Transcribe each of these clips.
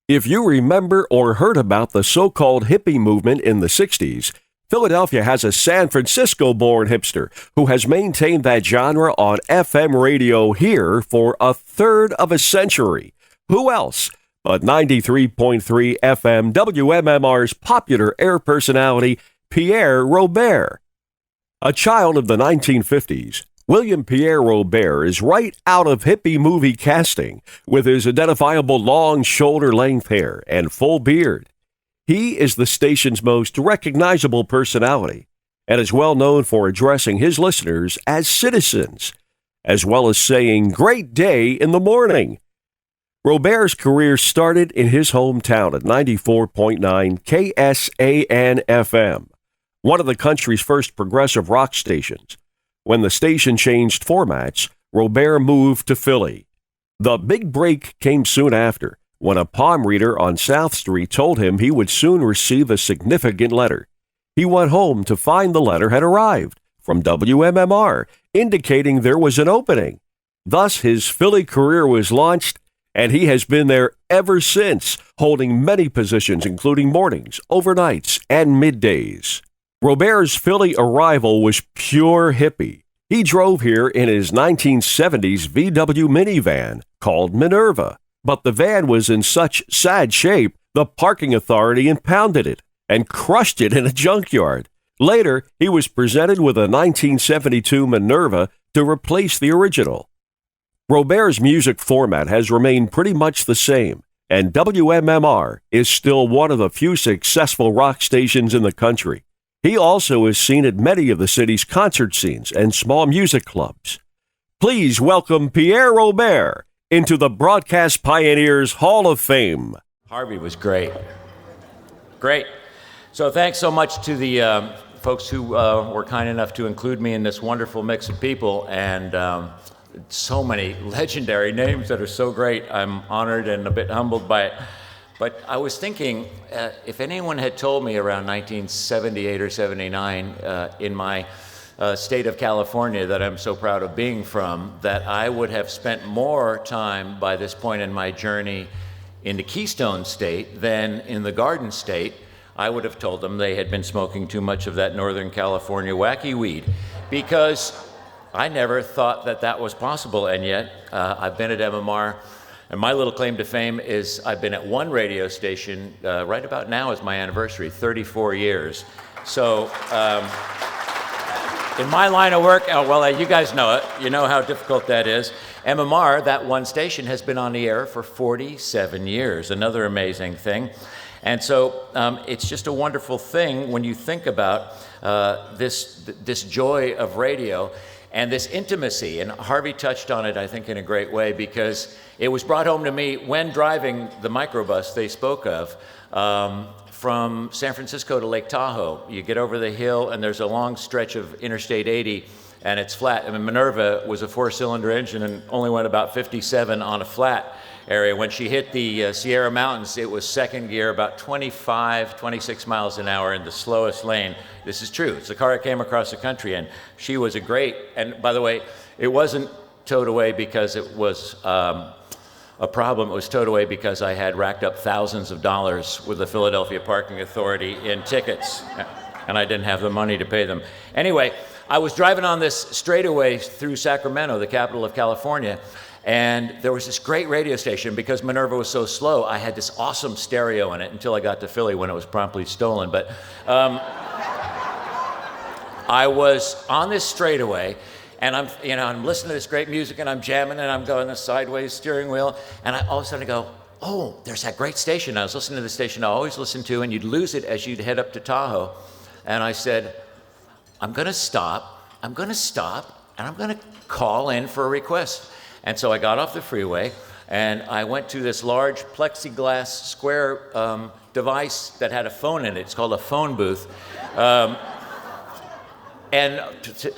If you remember or heard about the so-called hippie movement in the 60s, Philadelphia has a San Francisco-born hipster who has maintained that genre on FM radio here for a third of a century. Who else but 93.3 FM WMMR's popular air personality, Pierre Robert? A child of the 1950s, William Pierre Robert is right out of hippie movie casting with his identifiable long shoulder-length hair and full beard. He is the station's most recognizable personality and is well known for addressing his listeners as citizens, as well as saying "great day" in the morning. Robert's career started in his hometown at 94.9 KSAN-FM, one of the country's first progressive rock stations. When the station changed formats, Robert moved to Philly. The big break came soon after, when a palm reader on South Street told him he would soon receive a significant letter. He went home to find the letter had arrived from WMMR, indicating there was an opening. Thus, his Philly career was launched, and he has been there ever since, holding many positions including mornings, overnights, and middays. Robert's Philly arrival was pure hippie. He drove here in his 1970s VW minivan called Minerva, but the van was in such sad shape the parking authority impounded it and crushed it in a junkyard. Later, he was presented with a 1972 Minerva to replace the original. Robert's music format has remained pretty much the same, and WMMR is still one of the few successful rock stations in the country. He also is seen at many of the city's concert scenes and small music clubs. Please welcome Pierre Robert into the Broadcast Pioneers Hall of Fame. Harvey was great. Great. So thanks so much to the folks who were kind enough to include me in this wonderful mix of people, and so many legendary names that are so great. I'm honored and a bit humbled by it. But I was thinking, if anyone had told me around 1978 or 79 in my state of California that I'm so proud of being from, that I would have spent more time by this point in my journey in the Keystone State than in the Garden State, I would have told them they had been smoking too much of that Northern California wacky weed, because I never thought that that was possible. And yet I've been at MMR. And my little claim to fame is I've been at one radio station, right about now is my anniversary, 34 years. So in my line of work, you guys know it, you know how difficult that is. MMR, that one station, has been on the air for 47 years, another amazing thing. And so it's just a wonderful thing when you think about this joy of radio and this intimacy. And Harvey touched on it, I think, in a great way, because it was brought home to me when driving the microbus they spoke of from San Francisco to Lake Tahoe. You get over the hill and there's a long stretch of Interstate 80 and it's flat. I mean, Minerva was a 4-cylinder engine and only went about 57 on a flat area. When she hit the Sierra Mountains, it was second gear, about 25, 26 miles an hour in the slowest lane. This is true. It's the car that came across the country, and she was a great, and by the way, it wasn't towed away because it was a problem. It was towed away because I had racked up thousands of dollars with the Philadelphia Parking Authority in tickets, and I didn't have the money to pay them. Anyway, I was driving on this straightaway through Sacramento, the capital of California, and there was this great radio station. Because Minerva was so slow, I had this awesome stereo in it until I got to Philly when it was promptly stolen. But I was on this straightaway, and I'm listening to this great music, and I'm jamming, and I'm going the sideways steering wheel, and all of a sudden I go, oh, there's that great station. I was listening to the station I always listen to, and you'd lose it as you'd head up to Tahoe. And I said, I'm going to stop, and I'm going to call in for a request. And so I got off the freeway, and I went to this large plexiglass square device that had a phone in it. It's called a phone booth. And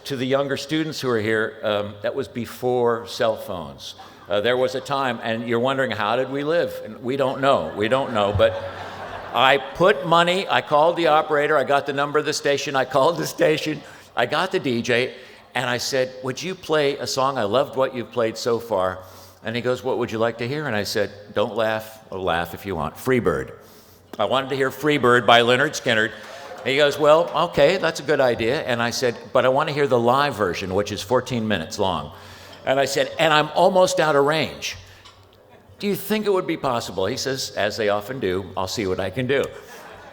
to the younger students who are here, that was before cell phones. There was a time, and you're wondering, how did we live? And we don't know, but I put money, I called the operator, I got the number of the station, I called the station, I got the DJ, and I said, would you play a song? I loved what you've played so far. And he goes, what would you like to hear? And I said, don't laugh, or laugh if you want, Freebird. I wanted to hear Freebird by Leonard Skinner. He goes, well, okay, that's a good idea. And I said, but I want to hear the live version, which is 14 minutes long. And I said, and I'm almost out of range. Do you think it would be possible? He says, as they often do, I'll see what I can do.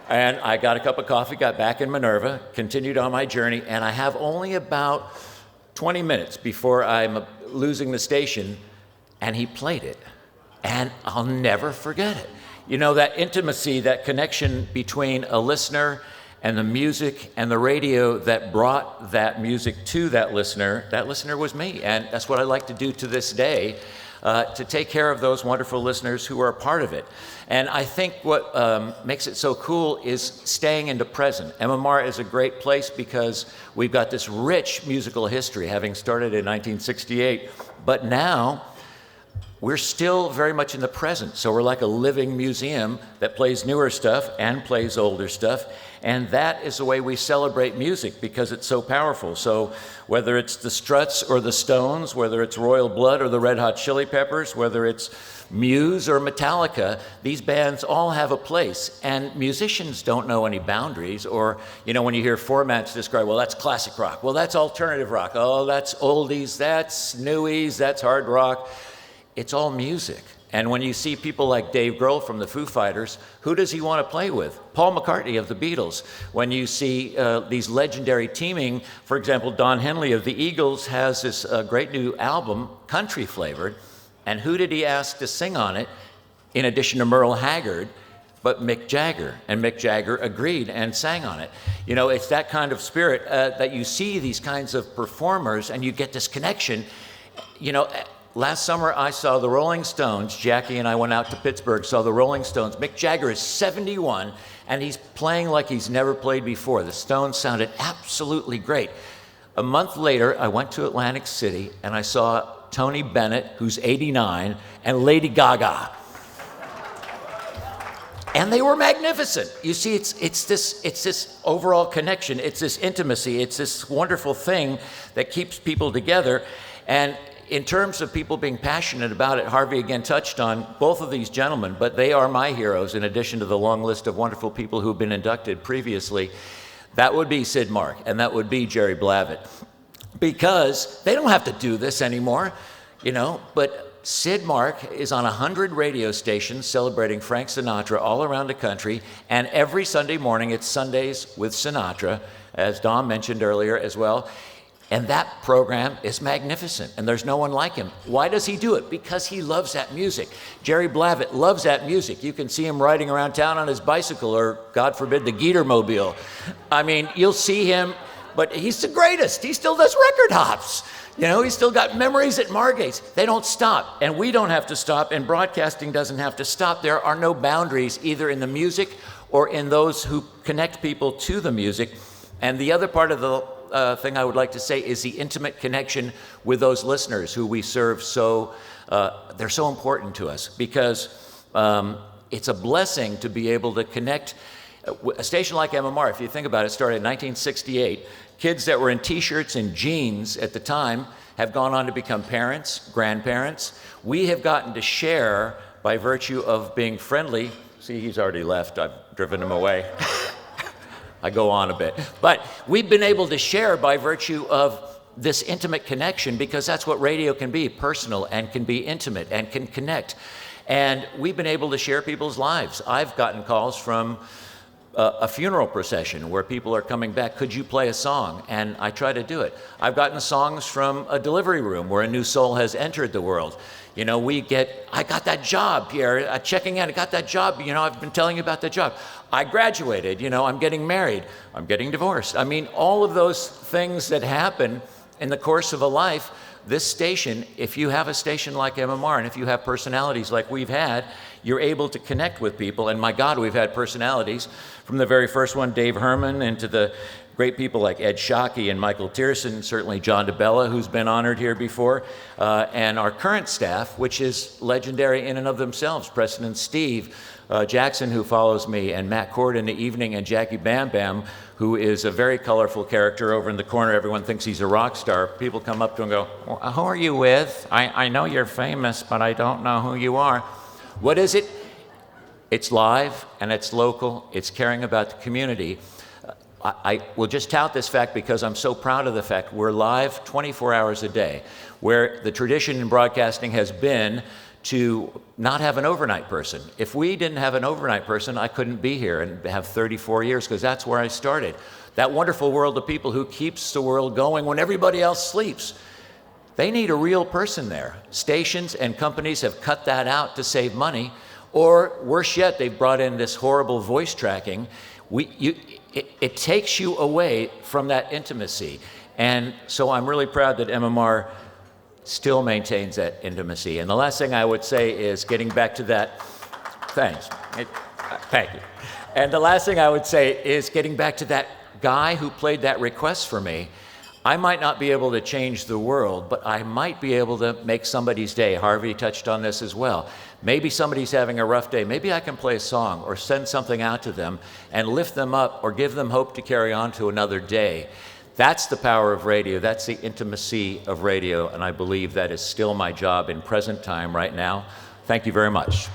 And I got a cup of coffee, got back in Minerva, continued on my journey, and I have only about 20 minutes before I'm losing the station, and he played it. And I'll never forget it. You know, that intimacy, that connection between a listener and the music and the radio that brought that music to that listener was me. And that's what I like to do to this day, to take care of those wonderful listeners who are a part of it. And I think what makes it so cool is staying in the present. MMR is a great place because we've got this rich musical history, having started in 1968. But now, we're still very much in the present. So we're like a living museum that plays newer stuff and plays older stuff. And that is the way we celebrate music because it's so powerful. So whether it's the Struts or the Stones, whether it's Royal Blood or the Red Hot Chili Peppers, whether it's Muse or Metallica, these bands all have a place. And musicians don't know any boundaries. Or, you know, when you hear formats described, well, that's classic rock. Well, that's alternative rock. Oh, that's oldies. That's newies. That's hard rock. It's all music. And when you see people like Dave Grohl from the Foo Fighters, who does he want to play with? Paul McCartney of the Beatles. When you see these legendary teaming, for example, Don Henley of the Eagles has this great new album, country flavored, and who did he ask to sing on it, in addition to Merle Haggard, but Mick Jagger? And Mick Jagger agreed and sang on it. You know, it's that kind of spirit that you see these kinds of performers and you get this connection. You know, last summer, I saw the Rolling Stones. Jackie and I went out to Pittsburgh, saw the Rolling Stones. Mick Jagger is 71, and he's playing like he's never played before. The Stones sounded absolutely great. A month later, I went to Atlantic City, and I saw Tony Bennett, who's 89, and Lady Gaga. And they were magnificent. You see, it's this overall connection. It's this intimacy. It's this wonderful thing that keeps people together. And in terms of people being passionate about it, Harvey again touched on both of these gentlemen, but they are my heroes in addition to the long list of wonderful people who've been inducted previously. That would be Sid Mark, and that would be Jerry Blavat. Because they don't have to do this anymore, you know, but Sid Mark is on 100 radio stations celebrating Frank Sinatra all around the country, and every Sunday morning, it's Sundays with Sinatra, as Don mentioned earlier as well. And that program is magnificent, and there's no one like him. Why does he do it? Because he loves that music. Jerry Blavat loves that music. You can see him riding around town on his bicycle, or God forbid, the Geetermobile. I mean, you'll see him, but he's the greatest. He still does record hops. You know, he's still got memories at Margate's. They don't stop, and we don't have to stop, and broadcasting doesn't have to stop. There are no boundaries, either in the music or in those who connect people to the music. And the other part of the thing I would like to say is the intimate connection with those listeners who we serve. So they're so important to us because it's a blessing to be able to connect. A station like MMR, if you think about it, started in 1968. Kids that were in t-shirts and jeans at the time have gone on to become parents, grandparents. We have gotten to share by virtue of being friendly. See, he's already left. I've driven him away. I go on a bit. But we've been able to share by virtue of this intimate connection because that's what radio can be, personal and can be intimate and can connect. And we've been able to share people's lives. I've gotten calls from a funeral procession where people are coming back, could you play a song? And I try to do it. I've gotten songs from a delivery room where a new soul has entered the world. You know, I got that job, Pierre, checking in, I got that job, you know, I've been telling you about that job. I graduated, you know, I'm getting married, I'm getting divorced. I mean, all of those things that happen in the course of a life, this station, if you have a station like MMR and if you have personalities like we've had, you're able to connect with people. And my God, we've had personalities from the very first one, Dave Herman, into the great people like Ed Shockey and Michael Tierson, certainly John DeBella, who's been honored here before, and our current staff, which is legendary in and of themselves. Preston and Steve Jackson, who follows me, and Matt Cord in the evening, and Jackie Bam Bam, who is a very colorful character over in the corner. Everyone thinks he's a rock star. People come up to him and go, well, who are you with? I know you're famous, but I don't know who you are. What is it? It's live and it's local. It's caring about the community. I will just tout this fact because I'm so proud of the fact we're live 24 hours a day, where the tradition in broadcasting has been to not have an overnight person. If we didn't have an overnight person, I couldn't be here and have 34 years, because that's where I started. That wonderful world of people who keeps the world going when everybody else sleeps. They need a real person there. Stations and companies have cut that out to save money, or worse yet, they've brought in this horrible voice tracking. It takes you away from that intimacy. And so I'm really proud that MMR still maintains that intimacy. And the last thing I would say is getting back to that, thank you. And the last thing I would say is getting back to that guy who played that request for me. I might not be able to change the world, but I might be able to make somebody's day. Harvey touched on this as well. Maybe somebody's having a rough day. Maybe I can play a song or send something out to them and lift them up or give them hope to carry on to another day. That's the power of radio. That's the intimacy of radio, and I believe that is still my job in present time right now. Thank you very much.